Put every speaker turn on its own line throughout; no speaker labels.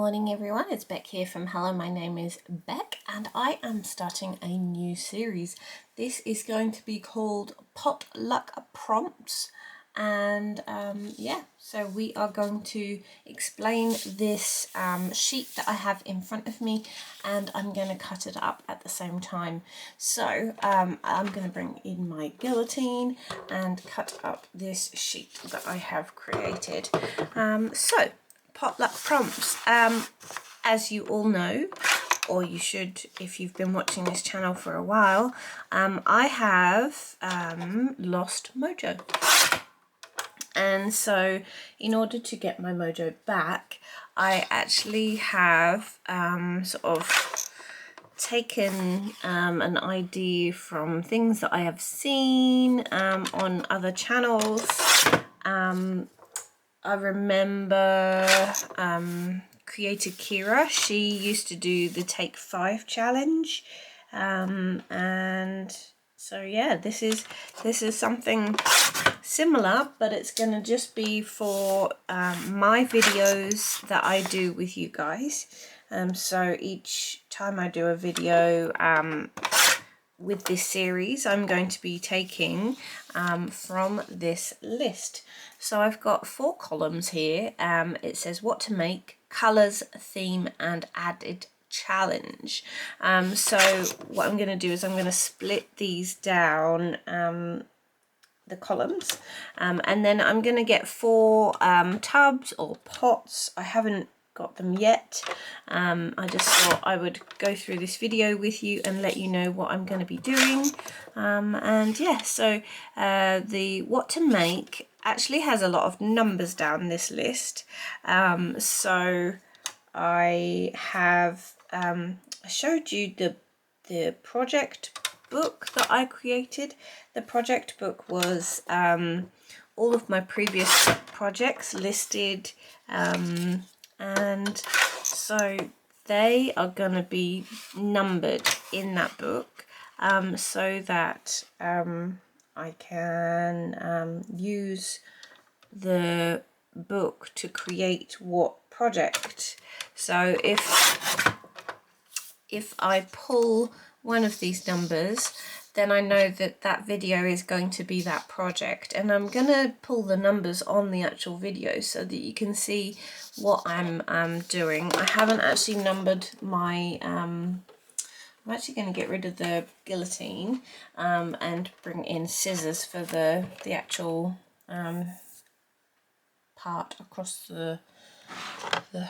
morning everyone, it's Beck here from Hello, my name is Beck and I am starting a new series. This is going to be called Potluck Prompts and so we are going to explain this sheet that I have in front of me and I'm going to cut it up at the same time. So I'm going to bring in my guillotine and cut up this sheet that I have created. Potluck prompts. As you all know, or you should if you've been watching this channel for a while, I have lost mojo. And so in order to get my mojo back, I actually have sort of taken an idea from things that I have seen on other channels. I remember creator Kira, she used to do the Take 5 challenge, and so yeah, this is something similar, but it's going to just be for my videos that I do with you guys. So each time I do a video with this series, I'm going to be taking from this list. So I've got 4 columns here. It says what to make, colours, theme and added challenge. So what I'm going to do is I'm going to split these down, the columns, and then I'm going to get 4 tubs or pots. I haven't got them yet. I just thought I would go through this video with you and let you know what I'm going to be doing. And yeah, so the what to make actually has a lot of numbers down this list. So I have showed you the project book that I created. The project book was all of my previous projects listed, and so they are going to be numbered in that book, so that I can use the book to create what project. So if I pull one of these numbers, then I know that that video is going to be that project, and I'm gonna pull the numbers on the actual video so that you can see what I'm doing. I haven't actually numbered my I'm actually going to get rid of the guillotine and bring in scissors for the actual part across the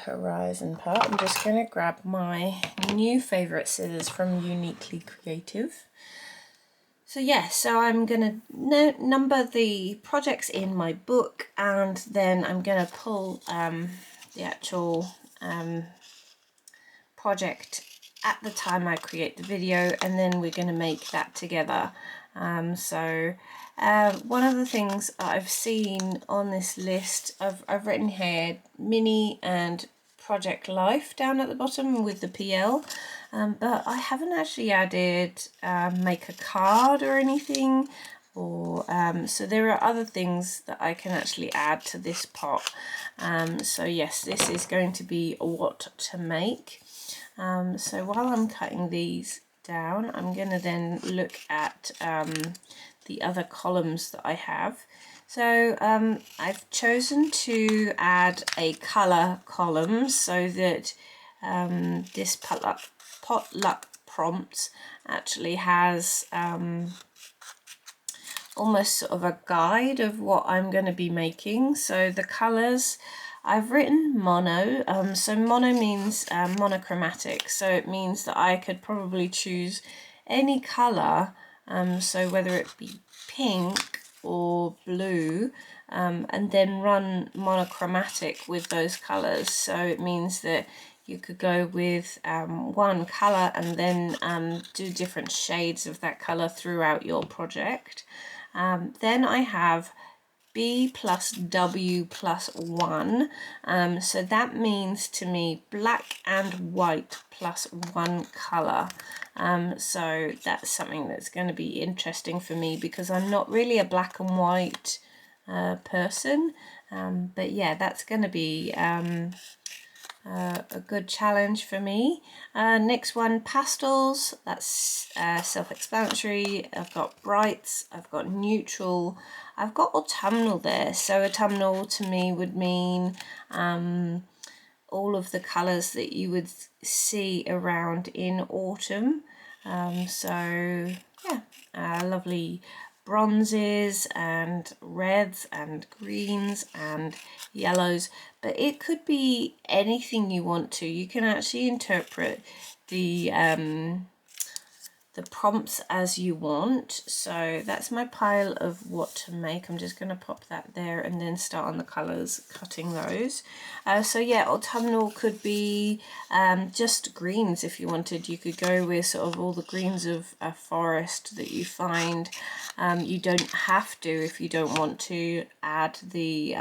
horizon part. I'm just going to grab my new favourite scissors from Uniquely Creative. So yeah, so I'm going to number the projects in my book, and then I'm going to pull the actual project at the time I create the video, and then we're going to make that together. One of the things I've seen on this list, I've written here Mini and Project Life down at the bottom with the PL, but I haven't actually added make a card or anything, or so there are other things that I can actually add to this pot. So yes, this is going to be what to make. So while I'm cutting these down, I'm going to then look at the other columns that I have. So I've chosen to add a colour column so that this potluck prompts actually has almost sort of a guide of what I'm going to be making. So the colours, I've written mono, so mono means monochromatic, so it means that I could probably choose any colour, so whether it be pink or blue, and then run monochromatic with those colours. So it means that you could go with one colour and then do different shades of that colour throughout your project. Then I have B plus W plus 1, so that means to me black and white plus 1 colour. So that's something that's going to be interesting for me because I'm not really a black and white person, but yeah, that's going to be a good challenge for me. Next one, pastels. That's self-explanatory. I've got brights, I've got neutral, I've got autumnal there. So autumnal to me would mean all of the colours that you would see around in autumn. So yeah, lovely bronzes and reds and greens and yellows, but it could be anything you want to. You can actually interpret the prompts as you want. So that's my pile of what to make. I'm just going to pop that there and then start on the colours, cutting those. So yeah, autumnal could be just greens if you wanted. You could go with sort of all the greens of a forest that you find. You don't have to, if you don't want to, add the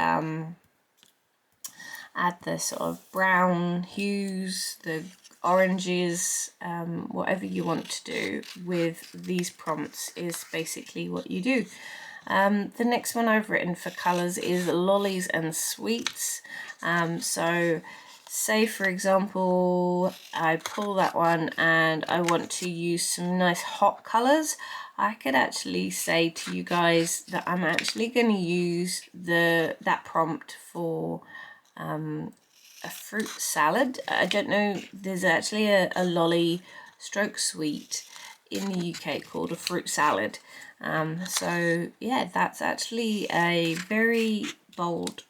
sort of brown hues, the oranges, whatever you want to do with these prompts is basically what you do. The next one I've written for colours is lollies and sweets. So say for example I pull that one and I want to use some nice hot colours. I could actually say to you guys that I'm actually going to use that prompt for a fruit salad. I don't know, there's actually a lolly stroke sweet in the UK called a fruit salad. So yeah, that's actually a very bold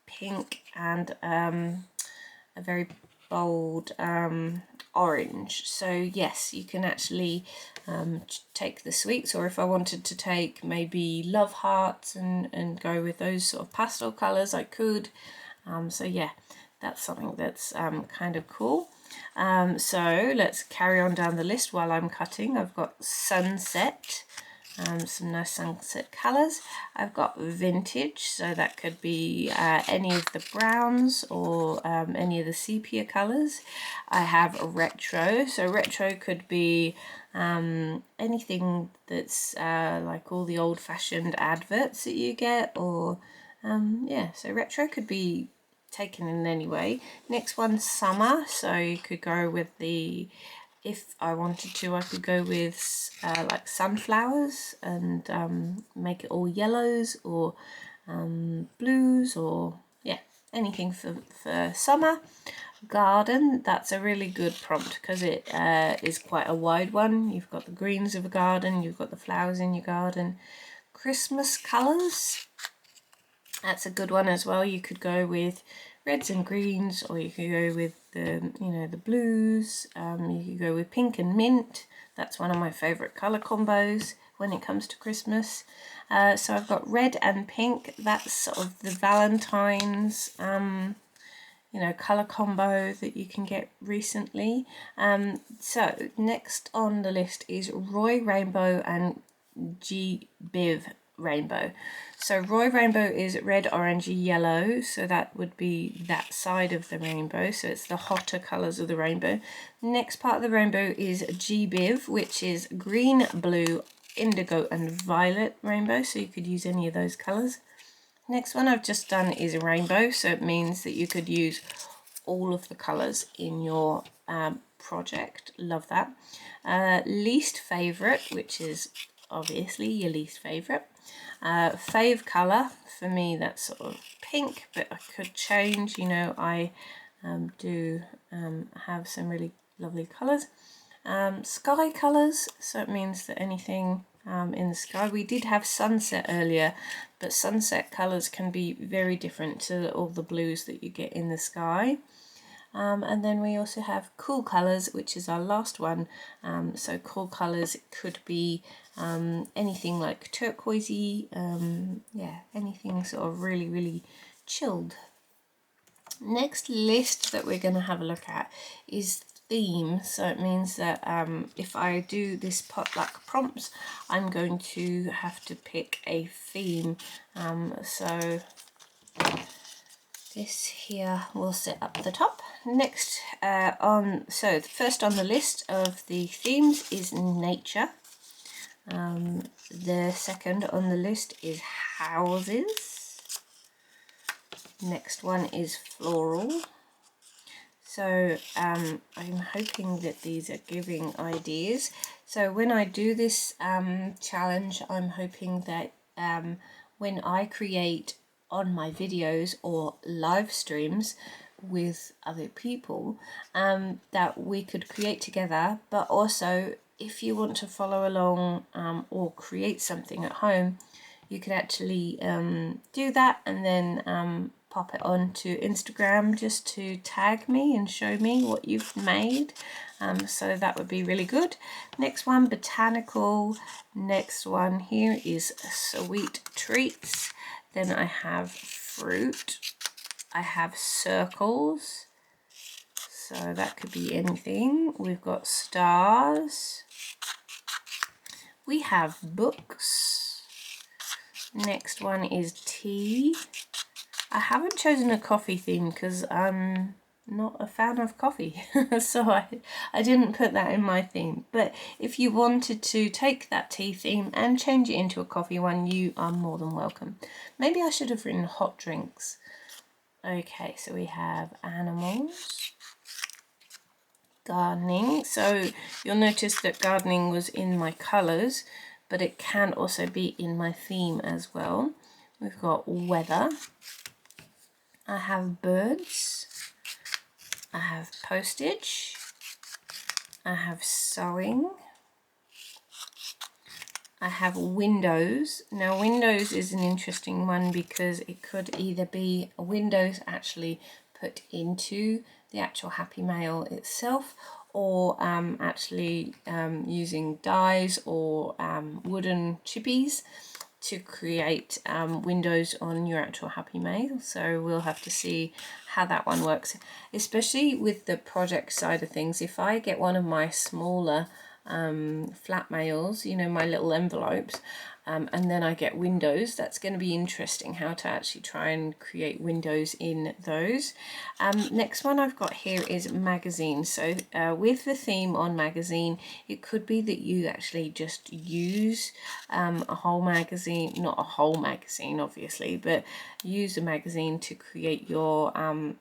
pink and a very bold orange. So yes, you can actually take the sweets, or if I wanted to take maybe love hearts and go with those sort of pastel colours, I could. So yeah, that's something that's kind of cool. So let's carry on down the list while I'm cutting. I've got sunset, some nice sunset colours. I've got vintage, so that could be any of the browns or any of the sepia colours. I have retro, so retro could be anything that's like all the old-fashioned adverts that you get, or yeah, so retro could be taken in any way. Next one, summer, so you could go with the, if I wanted to, I could go with like sunflowers and make it all yellows or blues, or yeah, anything for summer. Garden, that's a really good prompt because it is quite a wide one. You've got the greens of a garden, you've got the flowers in your garden. Christmas colours, that's a good one as well. You could go with reds and greens, or you could go with the, you know, the blues. You could go with pink and mint. That's one of my favourite colour combos when it comes to Christmas. So I've got red and pink. That's sort of the Valentine's you know, colour combo that you can get recently. So next on the list is Roy Rainbow and G Biv Rainbow. So Roy Rainbow is red, orange, yellow, so that would be that side of the rainbow, so it's the hotter colours of the rainbow. Next part of the rainbow is G Biv, which is green, blue, indigo and violet rainbow, so you could use any of those colours. Next one I've just done is a rainbow, so it means that you could use all of the colours in your project. Love that. Least favourite, which is obviously your least favourite. Fave colour, for me that's sort of pink, but I could change, you know, I do have some really lovely colours. Sky colours, so it means that anything in the sky. We did have sunset earlier, but sunset colours can be very different to all the blues that you get in the sky. And then we also have cool colours, which is our last one. So cool colours could be anything like turquoisey, yeah, anything sort of really, really chilled. Next list that we're going to have a look at is theme. So it means that if I do this potluck prompts, I'm going to have to pick a theme. So this here will sit up the top. Next so the first on the list of the themes is nature. The second on the list is houses. Next one is floral. So I'm hoping that these are giving ideas. So when I do this challenge, I'm hoping that when I create on my videos or live streams with other people, that we could create together. But also, if you want to follow along or create something at home, you could actually do that and then pop it onto Instagram just to tag me and show me what you've made. So that would be really good. Next one, botanical. Next one here is sweet treats. Then I have fruit. I have circles. So that could be anything. We've got stars. We have books. Next one is tea. I haven't chosen a coffee theme because I'm not a fan of coffee. So I didn't put that in my theme. But if you wanted to take that tea theme and change it into a coffee one, you are more than welcome. Maybe I should have written hot drinks. Okay, so we have animals. Gardening. So you'll notice that gardening was in my colours, but it can also be in my theme as well. We've got weather. I have birds. I have postage. I have sewing. I have windows. Now windows is an interesting one because it could either be windows actually put into the actual Happy Mail itself, or actually using dies or wooden chippies to create windows on your actual Happy Mail. So we'll have to see how that one works, especially with the project side of things. If I get one of my smaller flat mails, you know, my little envelopes, and then I get windows, that's going to be interesting how to actually try and create windows in those. Next one I've got here is magazine. So with the theme on magazine, it could be that you actually just use a whole magazine, not a whole magazine obviously, but use a magazine to create your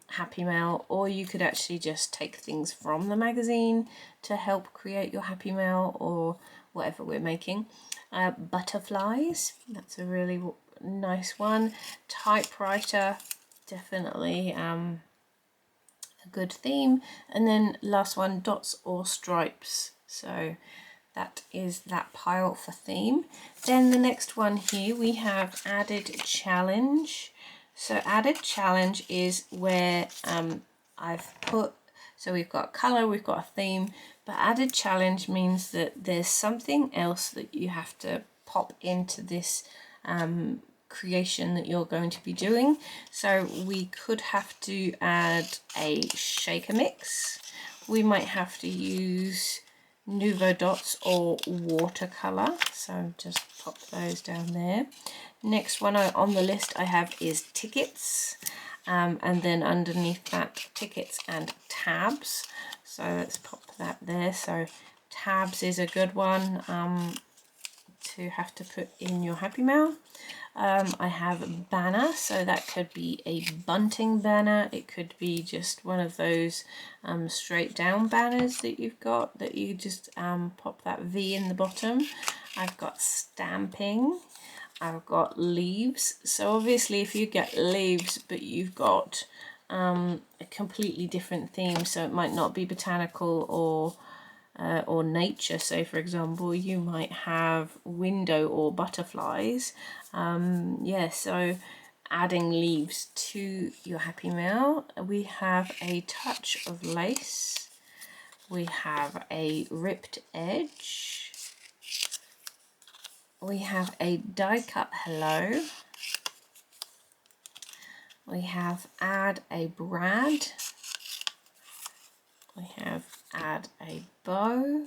Happy Mail, or you could actually just take things from the magazine to help create your Happy Mail or whatever we're making. Butterflies, that's a really nice one. Typewriter, definitely a good theme. And then last one, dots or stripes. So that is that pile for theme. Then the next one here we have added challenge. So added challenge is where I've put, so we've got colour, we've got a theme, but added challenge means that there's something else that you have to pop into this creation that you're going to be doing. So we could have to add a shaker mix. We might have to use Nuvo dots or watercolour. So just pop those down there. Next one on the list I have is tickets. And then underneath that, tickets and tabs. So let's pop that there. So tabs is a good one to have to put in your Happy Mail. I have banner, so that could be a bunting banner. It could be just one of those straight down banners that you've got, that you just pop that V in the bottom. I've got stamping. I've got leaves. So obviously if you get leaves but you've got a completely different theme, so it might not be botanical or nature, say for example, you might have window or butterflies. Yeah, so adding leaves to your Happy Mail. We have a touch of lace. We have a ripped edge. We have a die cut hello. We have add a brad. We have add a bow.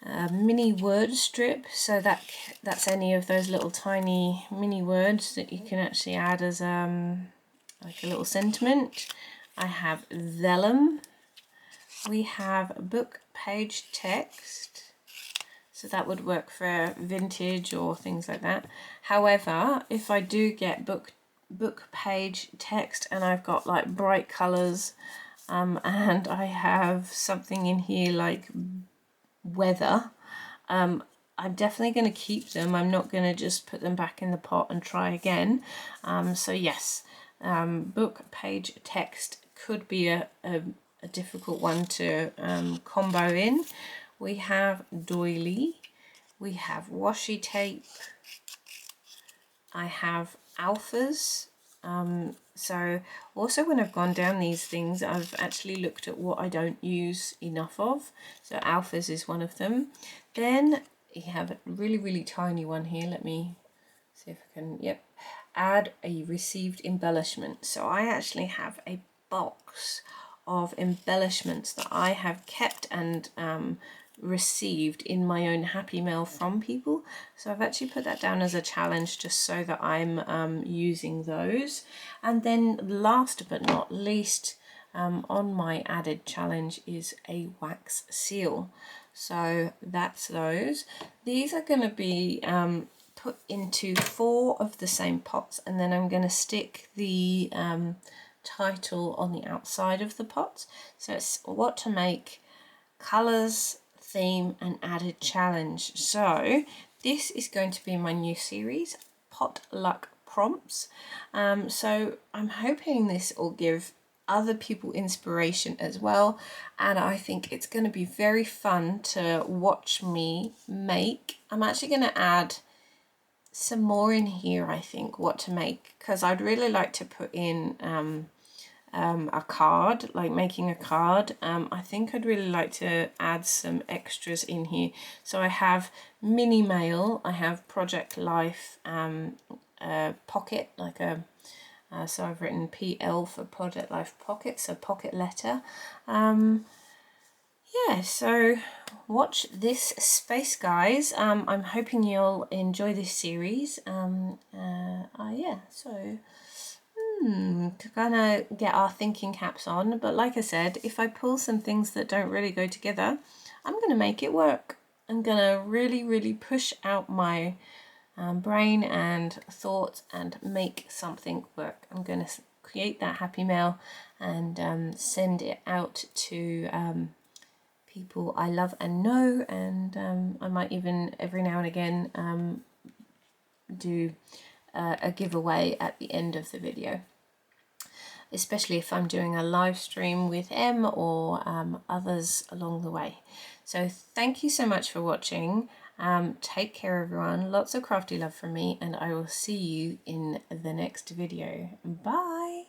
A mini word strip, so that's any of those little tiny mini words that you can actually add as like a little sentiment. I have vellum. We have book page text. So that would work for vintage or things like that. However, if I do get book book page text, and I've got like bright colors, and I have something in here like weather. I'm definitely going to keep them. I'm not going to just put them back in the pot and try again. So yes, book page text could be a difficult one to combo in. We have doily, we have washi tape, I have alphas. So also when I've gone down these things, I've actually looked at what I don't use enough of. So alphas is one of them. Then you have a really tiny one here. Let me see if I can, yep. Add a received embellishment. So I actually have a box of embellishments that I have kept and received in my own happy mail from people. So I've actually put that down as a challenge just so that I'm using those. And then last but not least, on my added challenge is a wax seal. So that's those. These are going to be put into 4 of the same pots, and then I'm going to stick the title on the outside of the pots. So it's what to make, colours, theme and added challenge. So this is going to be my new series, potluck prompts. So I'm hoping this will give other people inspiration as well, and I think it's going to be very fun to watch me make. I'm actually going to add some more in here, I think, what to make, because I'd really like to put in a card, like making a card. I think I'd really like to add some extras in here. So I have mini mail, I have Project Life pocket, like a so I've written PL for Project Life Pocket, so pocket letter. Yeah, so watch this space, guys. I'm hoping you'll enjoy this series. Yeah, so to kind of get our thinking caps on. But like I said, if I pull some things that don't really go together, I'm going to make it work. I'm going to really push out my brain and thoughts and make something work. I'm going to create that happy mail and send it out to people I love and know, and I might even every now and again do a giveaway at the end of the video, especially if I'm doing a live stream with Em or others along the way. So thank you so much for watching. Take care, everyone. Lots of crafty love from me, and I will see you in the next video. Bye.